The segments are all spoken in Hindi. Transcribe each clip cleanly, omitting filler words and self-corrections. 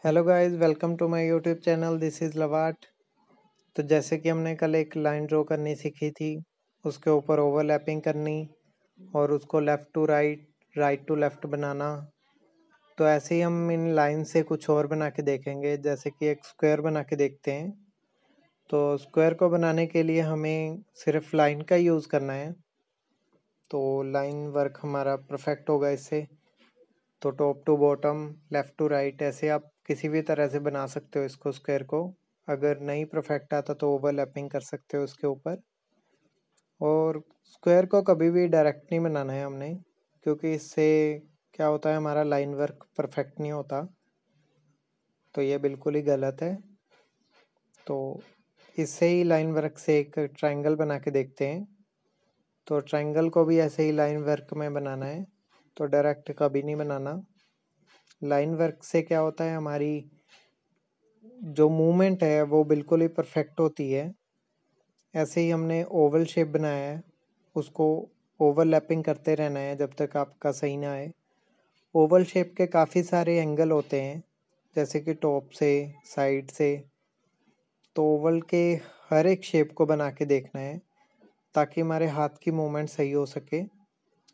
Hello guys, welcome to my YouTube channel. This is लवाट। तो जैसे कि हमने कल एक लाइन ड्रॉ करनी सीखी थी, उसके ऊपर ओवरलैपिंग करनी और उसको left to right, right to left बनाना। तो ऐसे ही हम इन लाइन से कुछ और बना के देखेंगे। जैसे कि एक स्क्वायर बना के देखते हैं। तो स्क्वायर को बनाने के लिए हमें सिर्फ लाइन का यूज़ करना है। तो लाइन वर्क हमारा परफेक्ट होगा इससे। तो top to bottom, left to right, ऐसे आप किसी भी तरह से बना सकते हो इसको, स्क्वायर को। अगर नहीं परफेक्ट आता तो ओवरलैपिंग कर सकते हो इसके ऊपर। और स्क्वायर को कभी भी डायरेक्ट नहीं बनाना है हमने, क्योंकि इससे क्या होता है, हमारा लाइन वर्क परफेक्ट नहीं होता। तो ये बिल्कुल ही गलत है। तो इससे ही लाइन वर्क से एक ट्रायंगल बना के देखते हैं। तो ट्रायंगल को भी ऐसे ही लाइन वर्क में बनाना है, तो डायरेक्ट कभी नहीं बनाना। लाइन वर्क से क्या होता है, हमारी जो मूवमेंट है वो बिल्कुल ही परफेक्ट होती है। ऐसे ही हमने ओवल शेप बनाया है, उसको ओवरलैपिंग करते रहना है जब तक आपका सही ना आए। ओवल शेप के काफ़ी सारे एंगल होते हैं, जैसे कि टॉप से, साइड से। तो ओवल के हर एक शेप को बना के देखना है, ताकि हमारे हाथ की मूवमेंट सही हो सके।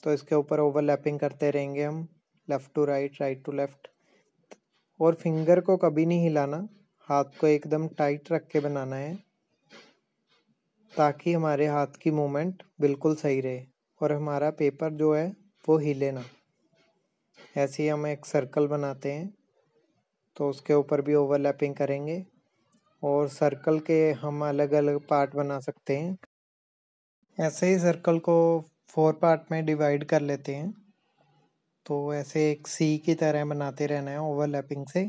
तो इसके ऊपर ओवरलैपिंग करते रहेंगे हम, left to right, right to left. और फिंगर को कभी नहीं हिलाना, हाथ को एकदम टाइट रख के बनाना है, ताकि हमारे हाथ की मूवमेंट बिल्कुल सही रहे और हमारा पेपर जो है वो हिले ना। ऐसे ही हम एक सर्कल बनाते हैं, तो उसके ऊपर भी ओवरलैपिंग करेंगे। और सर्कल के हम अलग अलग पार्ट बना सकते हैं। ऐसे ही सर्कल को 4 पार्ट में डिवाइड कर लेते हैं। तो ऐसे एक सी की तरह बनाते रहना है ओवरलैपिंग से।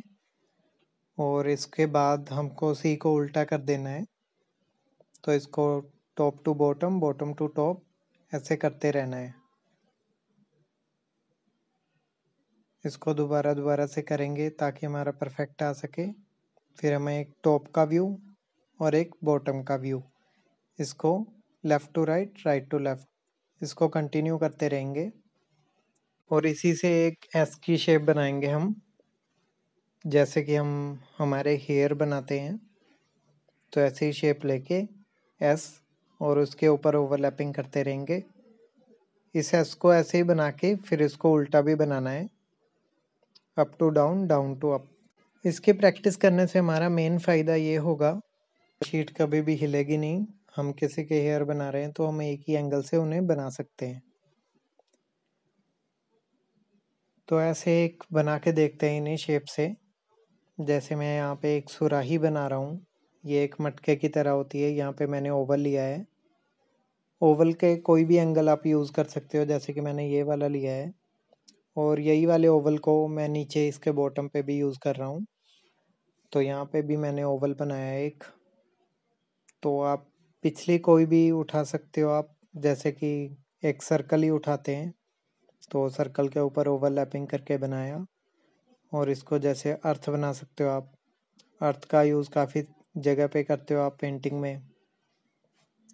और इसके बाद हमको सी को उल्टा कर देना है। तो इसको top to bottom, bottom to top, ऐसे करते रहना है। इसको दोबारा दोबारा से करेंगे ताकि हमारा परफेक्ट आ सके। फिर हमें एक टॉप का व्यू और एक बॉटम का व्यू, इसको left to right, right to left, इसको कंटिन्यू करते रहेंगे। और इसी से एक एस की शेप बनाएंगे हम, जैसे कि हम हमारे हेयर बनाते हैं। तो ऐसे ही शेप लेके एस, और उसके ऊपर ओवरलैपिंग करते रहेंगे। इस एस को ऐसे ही बना के फिर इसको उल्टा भी बनाना है, up to down, down to up. इसकी प्रैक्टिस करने से हमारा मेन फ़ायदा ये होगा, शीट कभी भी हिलेगी नहीं। हम किसी के हेयर बना रहे हैं तो हम एक ही एंगल से उन्हें बना सकते हैं। तो ऐसे एक बना के देखते हैं इन्हीं शेप से। जैसे मैं यहाँ पे एक सुराही बना रहा हूँ, ये एक मटके की तरह होती है। यहाँ पे मैंने ओवल लिया है। ओवल के कोई भी एंगल आप यूज़ कर सकते हो, जैसे कि मैंने ये वाला लिया है। और यही वाले ओवल को मैं नीचे इसके बॉटम पे भी यूज़ कर रहा हूँ। तो यहाँ पे भी मैंने ओवल बनाया है एक। तो आप पिछली कोई भी उठा सकते हो आप, जैसे कि एक सर्कल ही उठाते हैं। तो सर्कल के ऊपर ओवरलैपिंग करके बनाया। और इसको जैसे अर्थ बना सकते हो आप। अर्थ का यूज़ काफ़ी जगह पे करते हो आप पेंटिंग में।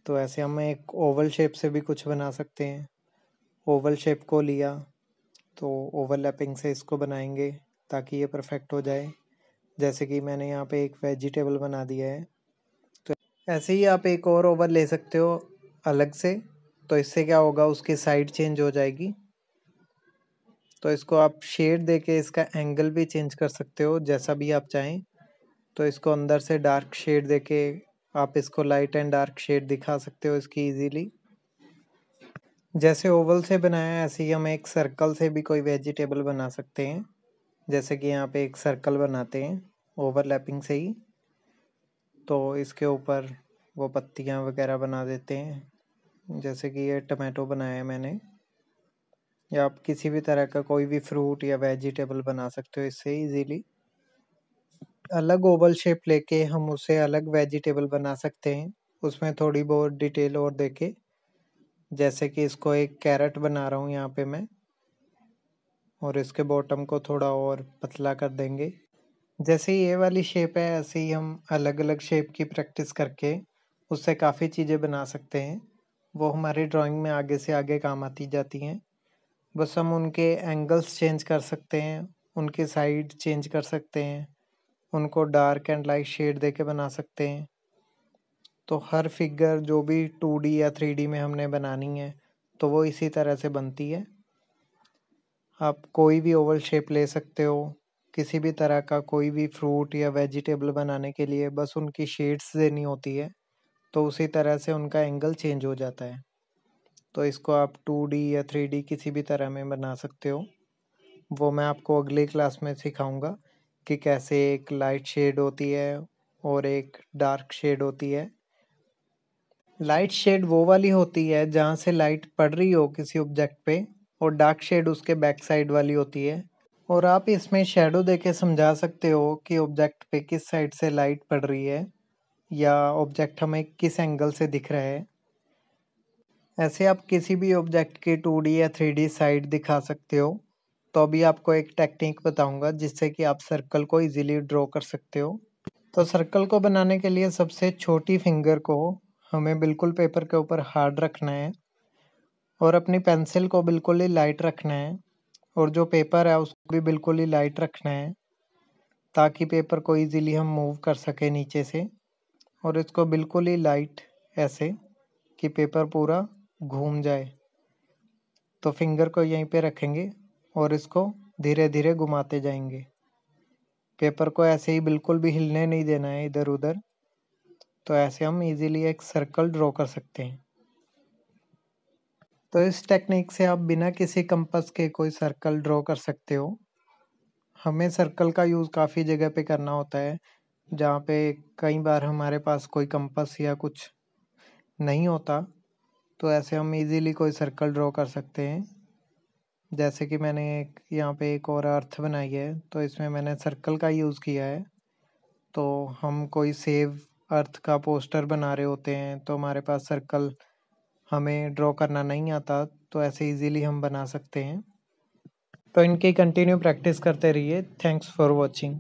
तो ऐसे हम एक ओवल शेप से भी कुछ बना सकते हैं। ओवल शेप को लिया, तो ओवरलैपिंग से इसको बनाएंगे ताकि ये परफेक्ट हो जाए। जैसे कि मैंने यहाँ पे एक वेजिटेबल बना दिया है। तो ऐसे ही आप एक और ओवल ले सकते हो अलग से। तो इससे क्या होगा, उसकी साइड चेंज हो जाएगी। तो इसको आप शेड देके इसका एंगल भी चेंज कर सकते हो जैसा भी आप चाहें। तो इसको अंदर से डार्क शेड देके आप इसको लाइट एंड डार्क शेड दिखा सकते हो इसकी इजीली। जैसे ओवल से बनाया ऐसे ही हम एक सर्कल से भी कोई वेजिटेबल बना सकते हैं। जैसे कि यहाँ पे एक सर्कल बनाते हैं ओवरलैपिंग से ही। तो इसके ऊपर वो पत्तियाँ वगैरह बना देते हैं, जैसे कि ये टमाटो बनाया है मैंने। या आप किसी भी तरह का कोई भी फ्रूट या वेजिटेबल बना सकते हो इससे इजीली। अलग ओवल शेप लेके हम उसे अलग वेजिटेबल बना सकते हैं, उसमें थोड़ी बहुत डिटेल और देके। जैसे कि इसको एक कैरेट बना रहा हूँ यहाँ पे मैं, और इसके बॉटम को थोड़ा और पतला कर देंगे। जैसे ये वाली शेप है, ऐसे ही हम अलग अलग शेप की प्रैक्टिस करके उससे काफ़ी चीज़ें बना सकते हैं। वो हमारी ड्राइंग में आगे से आगे काम आती जाती हैं। बस हम उनके एंगल्स चेंज कर सकते हैं, उनके साइड चेंज कर सकते हैं, उनको डार्क एंड लाइट शेड देके बना सकते हैं। तो हर फिगर जो भी 2D या 3D में हमने बनानी है तो वो इसी तरह से बनती है। आप कोई भी ओवल शेप ले सकते हो, किसी भी तरह का कोई भी फ्रूट या वेजिटेबल बनाने के लिए बस उनकी शेड्स देनी होती है, तो उसी तरह से उनका एंगल चेंज हो जाता है। तो इसको आप 2D या 3D किसी भी तरह में बना सकते हो। वो मैं आपको अगली क्लास में सिखाऊंगा कि कैसे एक लाइट शेड होती है और एक डार्क शेड होती है। लाइट शेड वो वाली होती है जहाँ से लाइट पड़ रही हो किसी ऑब्जेक्ट पे, और डार्क शेड उसके बैक साइड वाली होती है। और आप इसमें शेडो देके समझा सकते हो कि ऑब्जेक्ट पे किस साइड से लाइट पड़ रही है या ऑब्जेक्ट हमें किस एंगल से दिख रहा है। ऐसे आप किसी भी ऑब्जेक्ट की 2D या 3D साइड दिखा सकते हो। तो अभी आपको एक टेक्निक बताऊंगा जिससे कि आप सर्कल को इजीली ड्रॉ कर सकते हो। तो सर्कल को बनाने के लिए सबसे छोटी फिंगर को हमें बिल्कुल पेपर के ऊपर हार्ड रखना है और अपनी पेंसिल को बिल्कुल ही लाइट रखना है, और जो पेपर है उसको भी बिल्कुल ही लाइट रखना है ताकि पेपर को इजीली हम मूव कर सके नीचे से। और इसको बिल्कुल ही लाइट ऐसे कि पेपर पूरा घूम जाए। तो फिंगर को यहीं पे रखेंगे और इसको धीरे धीरे घुमाते जाएंगे। पेपर को ऐसे ही बिल्कुल भी हिलने नहीं देना है इधर उधर। तो ऐसे हम इजीली एक सर्कल ड्रॉ कर सकते हैं। तो इस टेक्निक से आप बिना किसी कंपास के कोई सर्कल ड्रॉ कर सकते हो। हमें सर्कल का यूज़ काफ़ी जगह पे करना होता है जहाँ पे कई बार हमारे पास कोई कंपास या कुछ नहीं होता, तो ऐसे हम इजीली कोई सर्कल ड्रॉ कर सकते हैं। जैसे कि मैंने एक यहाँ पे एक और अर्थ बनाई है तो इसमें मैंने सर्कल का यूज़ किया है। तो हम कोई सेव अर्थ का पोस्टर बना रहे होते हैं तो हमारे पास सर्कल हमें ड्रॉ करना नहीं आता, तो ऐसे इजीली हम बना सकते हैं। तो इनकी कंटिन्यू प्रैक्टिस करते रहिए। Thanks for watching.